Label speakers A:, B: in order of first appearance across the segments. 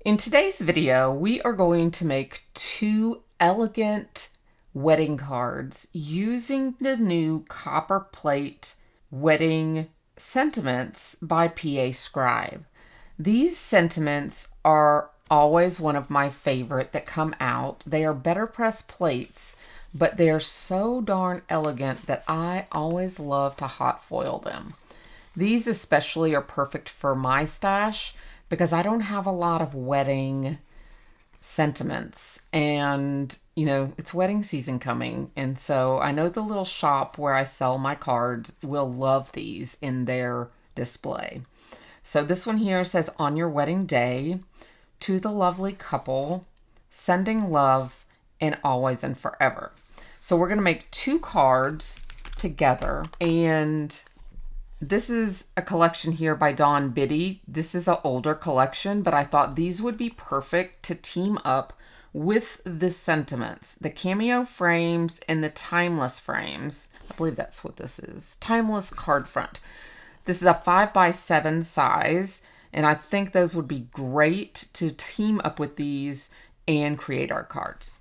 A: In today's video, we are going to make two elegant wedding cards using the new CopperPlate Wedding Sentiments by PA Scribe. These sentiments are always one of my favorite that come out. They are Betterpress plates, but they're so darn elegant that I always love to hot foil them. These especially are perfect for my stash because I don't have a lot of wedding sentiments, and it's wedding season coming, and so I know the little shop where I sell my cards will love these in their display. So this one here says, on your wedding day, to the lovely couple, sending love and always and forever. So we're going to make two cards together, and this is a collection here by Bibby. This is an older collection, but I thought these would be perfect to team up with the sentiments, the Cameo frames and the timeless frames. I believe that's what this is. Timeless Cardfront. This is a 5x7 size, and I think those would be great to team up with these and create our cards.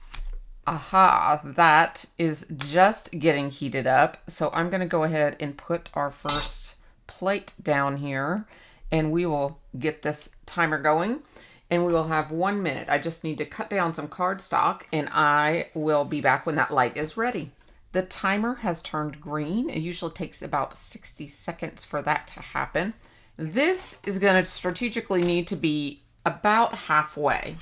A: Aha, that is just getting heated up. So I'm going to go ahead and put our first plate down here, and we will get this timer going, and we will have 1 minute. I just need to cut down some cardstock, and I will be back when that light is ready. The timer has turned green. It usually takes about 60 seconds for that to happen. This is going to strategically need to be about halfway.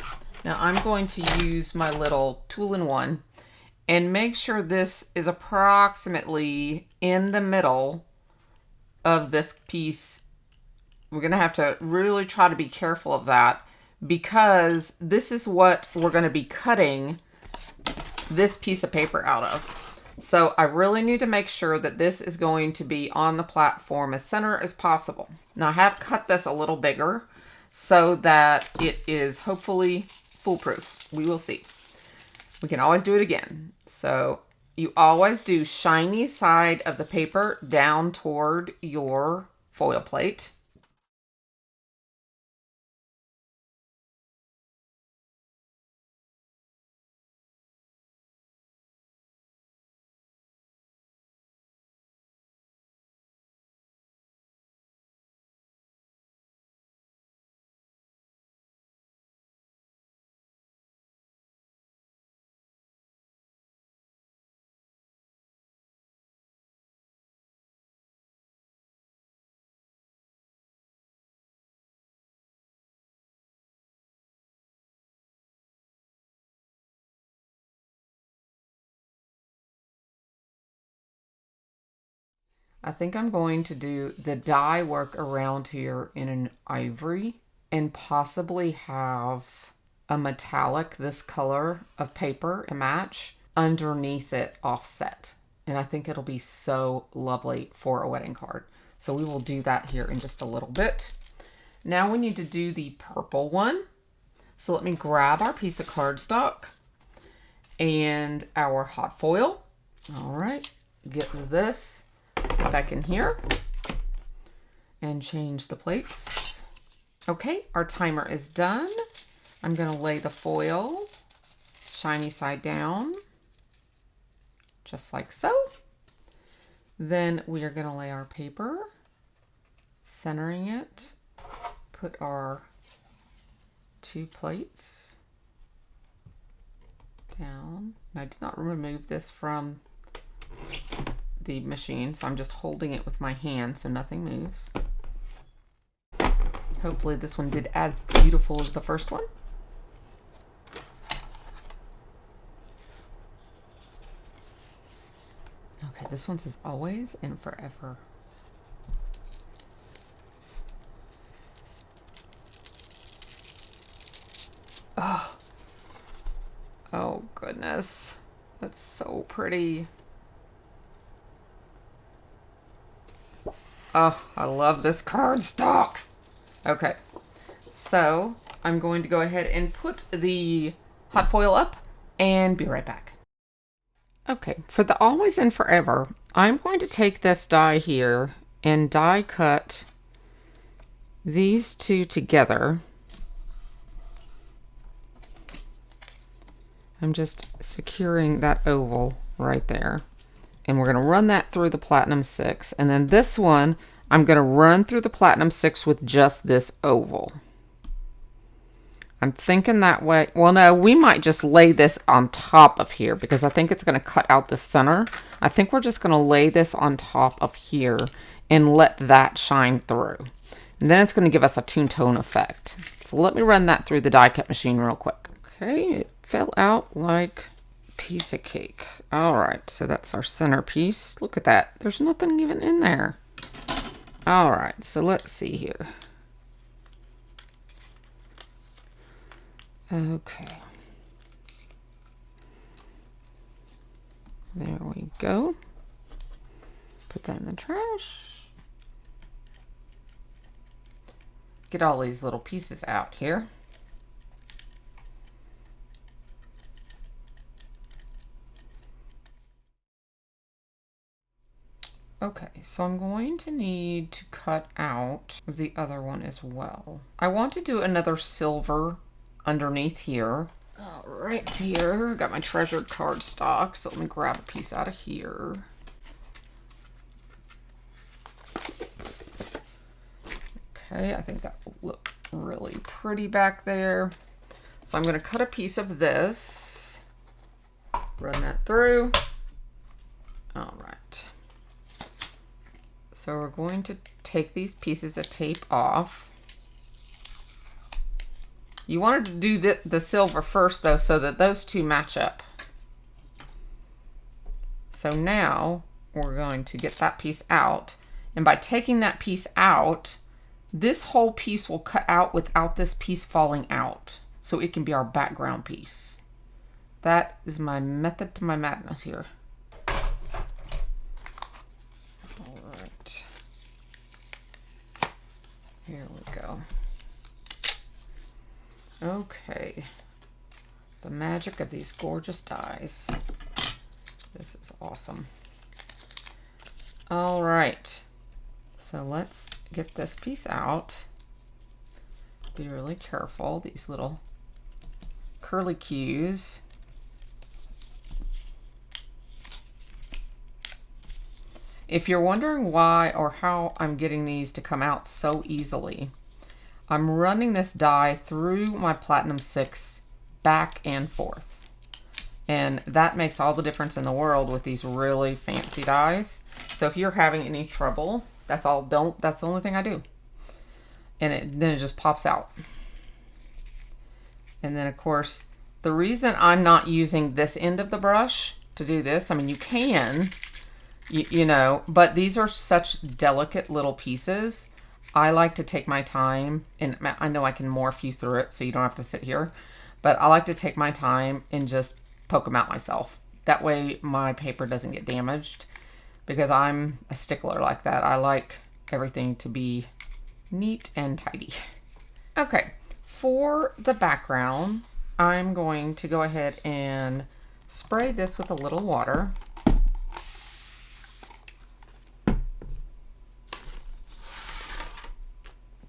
A: Now I'm going to use my little tool-in-one and make sure this is approximately in the middle of this piece. We're going to have to really try to be careful of that because this is what we're going to be cutting this piece of paper out of. So I really need to make sure that this is going to be on the platform as center as possible. Now I have cut this a little bigger so that it is hopefully foolproof. We will see. We can always do it again. So you always do shiny side of the paper down toward your foil plate. I think I'm going to do the die work around here in an ivory and possibly have a metallic, this color of paper to match underneath it offset. And I think it'll be so lovely for a wedding card. So we will do that here in just a little bit. Now we need to do the purple one. So let me grab our piece of cardstock and our hot foil. All right, get this back in here and change the plates. Okay, our timer is done. I'm going to lay the foil shiny side down, just like so. Then we are going to lay our paper, centering it, put our two plates down. And I did not remove this from the machine, so I'm just holding it with my hand so nothing moves. Hopefully this one did as beautiful as the first one. Okay, this one says always and forever. Oh, oh goodness, that's so pretty. Oh, I love this cardstock. Okay, so I'm going to go ahead and put the hot foil up and be right back. Okay, for the always and forever, I'm going to take this die here and die cut these two together I'm just securing that oval right there. And we're going to run that through the Platinum 6. And then this one, I'm going to run through the Platinum 6 with just this oval. I'm thinking that way. Well, no, we might just lay this on top of here because I think it's going to cut out the center. I think we're just going to lay this on top of here and let that shine through. And then it's going to give us a two-tone effect. So let me run that through the die cut machine real quick. Okay, it fell out like piece of cake. All right, so that's our centerpiece. Look at that. There's nothing even in there. All right, so let's see here. Okay. There we go. Put that in the trash. Get all these little pieces out here. Okay, so I'm going to need to cut out the other one as well. I want to do another silver underneath here. Right here, got my treasured cardstock, so let me grab a piece out of here. Okay, I think that will look really pretty back there. So I'm going to cut a piece of this, run that through. All right. So we're going to take these pieces of tape off. You wanted to do the silver first though, so that those two match up. So now we're going to get that piece out. And by taking that piece out, this whole piece will cut out without this piece falling out. So it can be our background piece. That is my method to my madness here. Here we go. Okay. The magic of these gorgeous dies. This is awesome. All right. So let's get this piece out. Be really careful. These little curly cues. If you're wondering why or how I'm getting these to come out so easily, I'm running this die through my Platinum 6 back and forth. And that makes all the difference in the world with these really fancy dies. So if you're having any trouble, that's the only thing I do. And then it just pops out. And then of course, the reason I'm not using this end of the brush to do this, I mean, you can, you know, but these are such delicate little pieces. I like to take my time, and I know I can morph you through it so you don't have to sit here, but I like to take my time and just poke them out myself. That way my paper doesn't get damaged, because I'm a stickler like that. I like everything to be neat and tidy. Okay, for the background, I'm going to go ahead and spray this with a little water.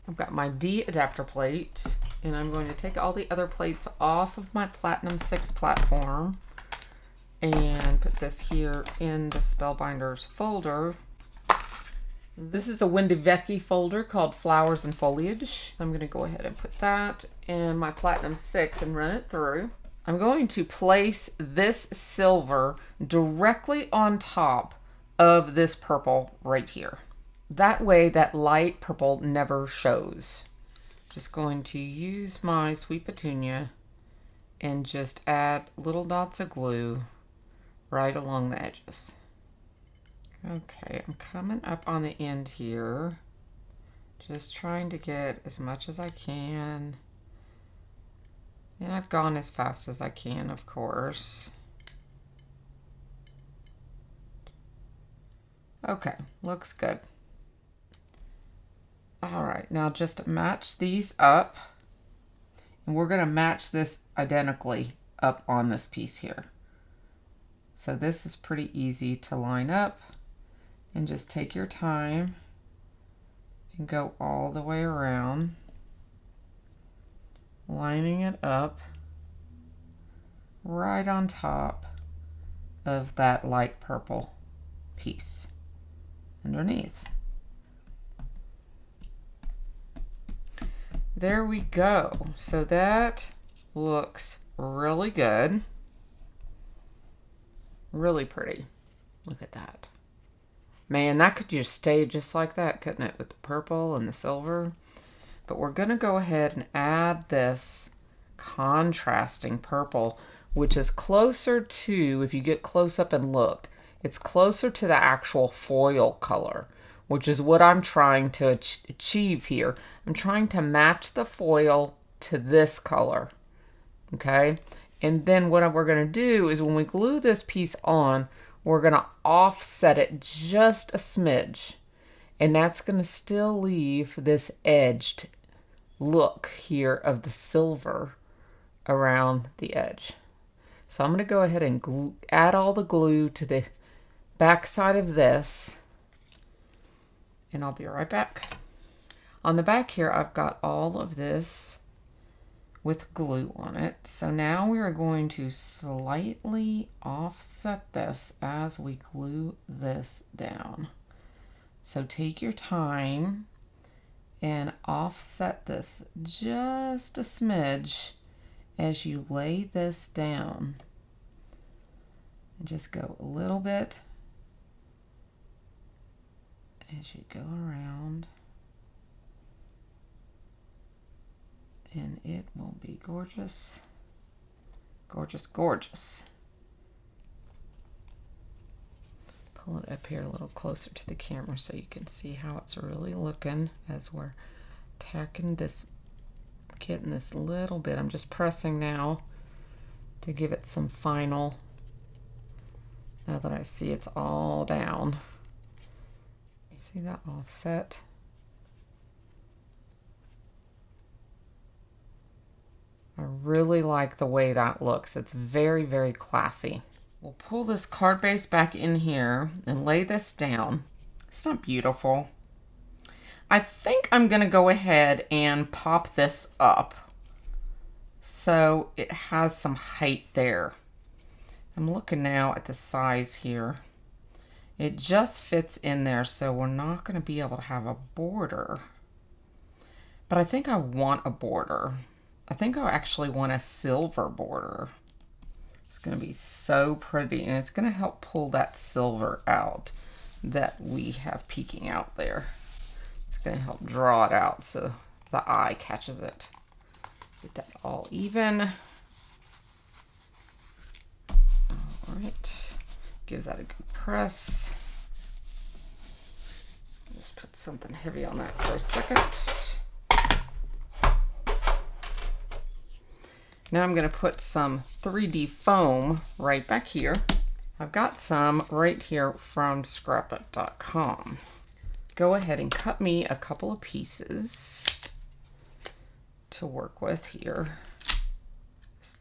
A: I've got my D adapter plate, and I'm going to take all the other plates off of my Platinum 6 platform and put this here in the Spellbinders folder. This is a Wendy Vecchi folder called Flowers and Foliage. I'm going to go ahead and put that in my Platinum 6 and run it through. I'm going to place this silver directly on top of this purple right here. That way that light purple never shows. Just going to use my Sweet Petunia and just add little dots of glue right along the edges. Okay, I'm coming up on the end here. Just trying to get as much as I can. And I've gone as fast as I can, of course. Okay, looks good. All right, now just match these up, and we're going to match this identically up on this piece here. So this is pretty easy to line up, and just take your time and go all the way around, lining it up right on top of that light purple piece underneath. There we go. So that looks really good. Really pretty. Look at that. Man, that could just stay just like that, couldn't it? With the purple and the silver. But we're going to go ahead and add this contrasting purple, which is closer to, if you get close up and look, it's closer to the actual foil color, which is what I'm trying to achieve here. I'm trying to match the foil to this color, okay? And then what we're going to do is when we glue this piece on, we're going to offset it just a smidge. And that's going to still leave this edged look here of the silver around the edge. So I'm going to go ahead and add all the glue to the back side of this. And I'll be right back. On the back here, I've got all of this with glue on it. So now we are going to slightly offset this as we glue this down. So take your time and offset this just a smidge as you lay this down. And just go a little bit as you go around. And it will be gorgeous, gorgeous, gorgeous. Pull it up here a little closer to the camera so you can see how it's really looking as we're tacking this, getting this little bit. I'm just pressing now to give it some final, now that I see it's all down. You see that offset? I really like the way that looks. It's very, very classy. We'll pull this card base back in here and lay this down. It's not beautiful. I think I'm going to go ahead and pop this up so it has some height there. I'm looking now at the size here. It just fits in there, so we're not going to be able to have a border. But I think I want a border. I think I actually want a silver border. It's going to be so pretty, and it's going to help pull that silver out that we have peeking out there. It's going to help draw it out so the eye catches it. Get that all even. All right, give that a good press. Just put something heavy on that for a second. Now I'm going to put some 3D foam right back here. I've got some right here from scrapbook.com. Go ahead and cut me a couple of pieces to work with here.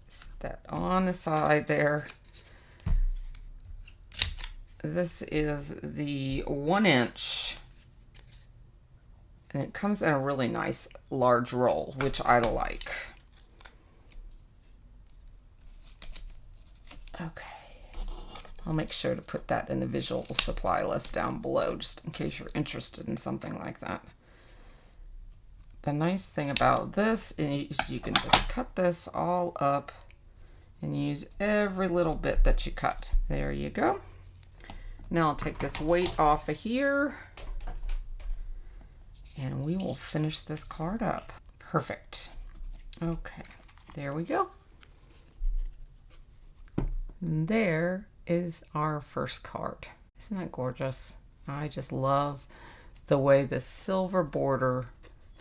A: Set that on the side there. This is the 1-inch, and it comes in a really nice large roll, which I like. Okay, I'll make sure to put that in the visual supply list down below, just in case you're interested in something like that. The nice thing about this is you can just cut this all up and use every little bit that you cut. There you go. Now I'll take this weight off of here and we will finish this card up. Perfect. Okay, there we go. There is our first card. Isn't that gorgeous? I just love the way the silver border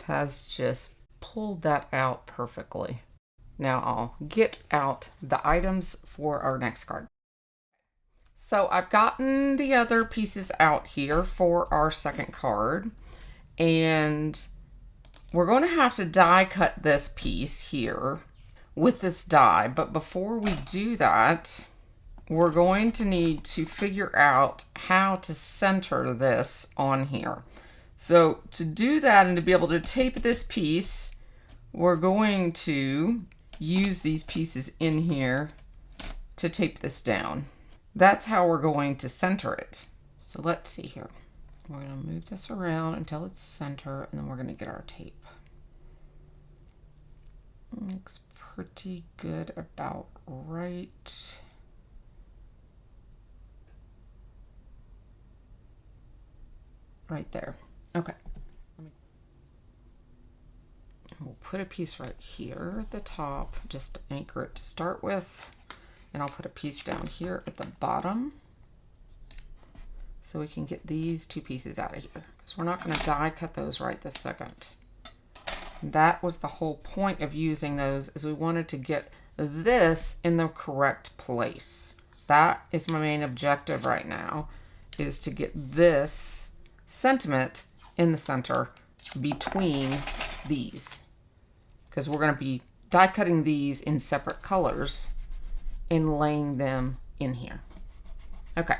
A: has just pulled that out perfectly. Now I'll get out the items for our next card. So I've gotten the other pieces out here for our second card, and we're going to have to die cut this piece here with this die. But before we do that, we're going to need to figure out how to center this on here. So to do that and to be able to tape this piece, we're going to use these pieces in here to tape this down. That's how we're going to center it. So let's see here. We're going to move this around until it's center, and then we're going to get our tape. Looks pretty good, about right. Right there. Okay. We'll put a piece right here at the top, just to anchor it to start with. And I'll put a piece down here at the bottom so we can get these two pieces out of here, because we're not going to die cut those right this second. That was the whole point of using those, is we wanted to get this in the correct place. That is my main objective right now, is to get this sentiment in the center between these, because we're going to be die cutting these in separate colors and laying them in here. Okay,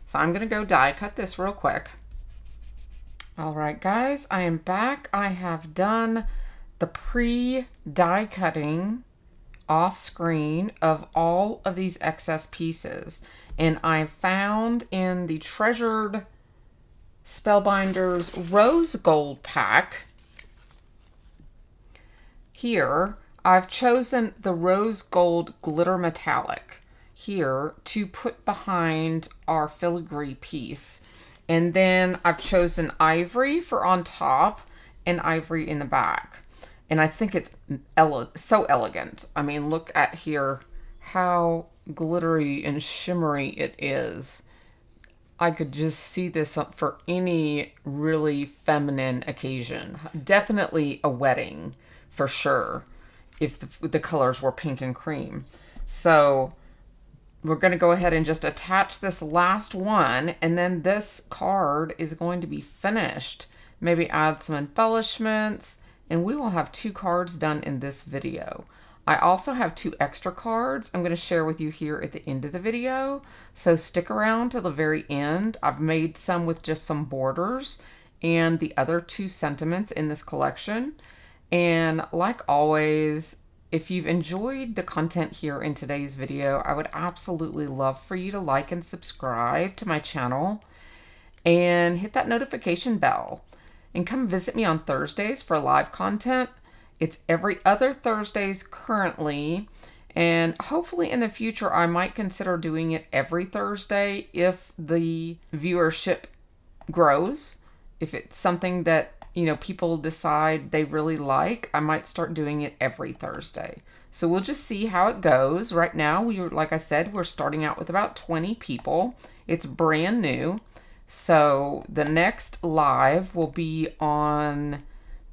A: so I'm going to go die cut this real quick. All right, guys, I am back. I have done the pre-die cutting off screen of all of these excess pieces, and I found in the treasured Spellbinders rose gold pack here, I've chosen the rose gold glitter metallic here to put behind our filigree piece. And then I've chosen ivory for on top and ivory in the back. And I think it's so elegant. I mean, look at here how glittery and shimmery it is. I could just see this up for any really feminine occasion. Definitely a wedding for sure, if the colors were pink and cream. So we're going to go ahead and just attach this last one, and then this card is going to be finished. Maybe add some embellishments, and we will have 2 cards done in this video. I also have 2 extra cards I'm going to share with you here at the end of the video, so stick around till the very end. I've made some with just some borders and the other 2 sentiments in this collection. And like always, if you've enjoyed the content here in today's video, I would absolutely love for you to like and subscribe to my channel and hit that notification bell. And come visit me on Thursdays for live content. It's every other Thursdays currently, and hopefully in the future I might consider doing it every Thursday if the viewership grows. If it's something that, you know, people decide they really like, I might start doing it every Thursday. So we'll just see how it goes. Right now, like I said, we're starting out with about 20 people. It's brand new. So the next live will be on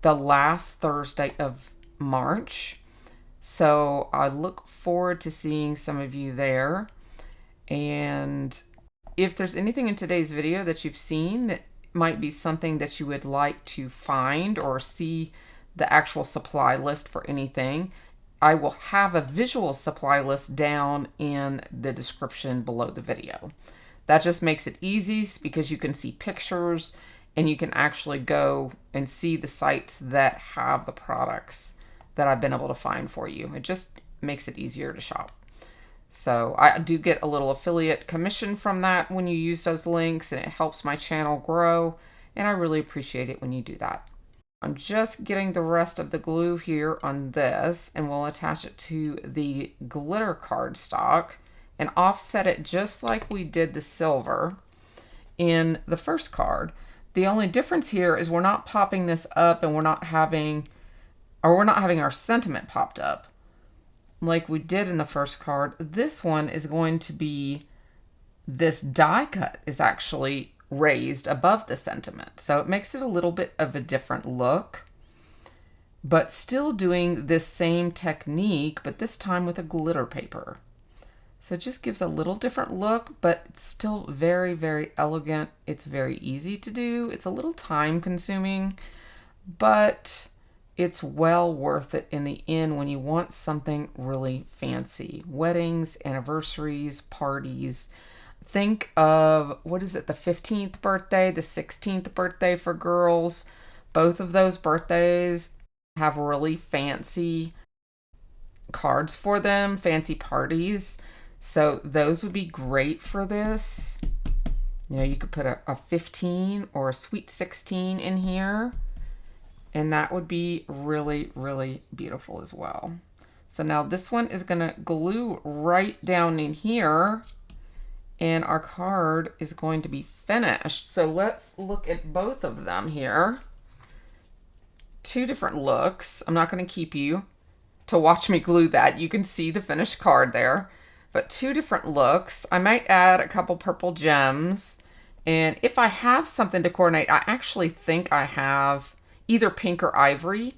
A: the last Thursday of March. So I look forward to seeing some of you there. And if there's anything in today's video that you've seen that might be something that you would like to find or see the actual supply list for anything, I will have a visual supply list down in the description below the video. That just makes it easy because you can see pictures and you can actually go and see the sites that have the products that I've been able to find for you. It just makes it easier to shop. So I do get a little affiliate commission from that when you use those links, and it helps my channel grow, and I really appreciate it when you do that. I'm just getting the rest of the glue here on this, and we'll attach it to the glitter cardstock and offset it just like we did the silver in the first card. The only difference here is we're not popping this up, and we're not having our sentiment popped up like we did in the first card. This one is going to be, this die cut is actually raised above the sentiment. So it makes it a little bit of a different look, but still doing this same technique, but this time with a glitter paper. So it just gives a little different look, but it's still very, very elegant. It's very easy to do. It's a little time consuming, but it's well worth it in the end when you want something really fancy. Weddings, anniversaries, parties. Think of, what is it, the 15th birthday, the 16th birthday for girls. Both of those birthdays have really fancy cards for them, fancy parties. So those would be great for this. You know, you could put a 15 or a sweet 16 in here, and that would be really, really beautiful as well. So now this one is gonna glue right down in here, and our card is going to be finished. So let's look at both of them here. Two different looks. I'm not gonna keep you to watch me glue that. You can see the finished card there, but two different looks. I might add a couple purple gems, and if I have something to coordinate, I actually think I have either pink or ivory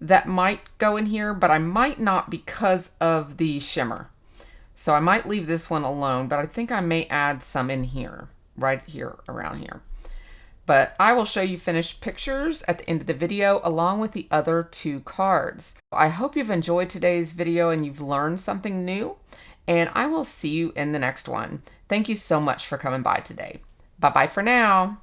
A: that might go in here, but I might not because of the shimmer. So I might leave this one alone, but I think I may add some in here, right here, around here. But I will show you finished pictures at the end of the video along with the other two cards. I hope you've enjoyed today's video and you've learned something new, and I will see you in the next one. Thank you so much for coming by today. Bye-bye for now.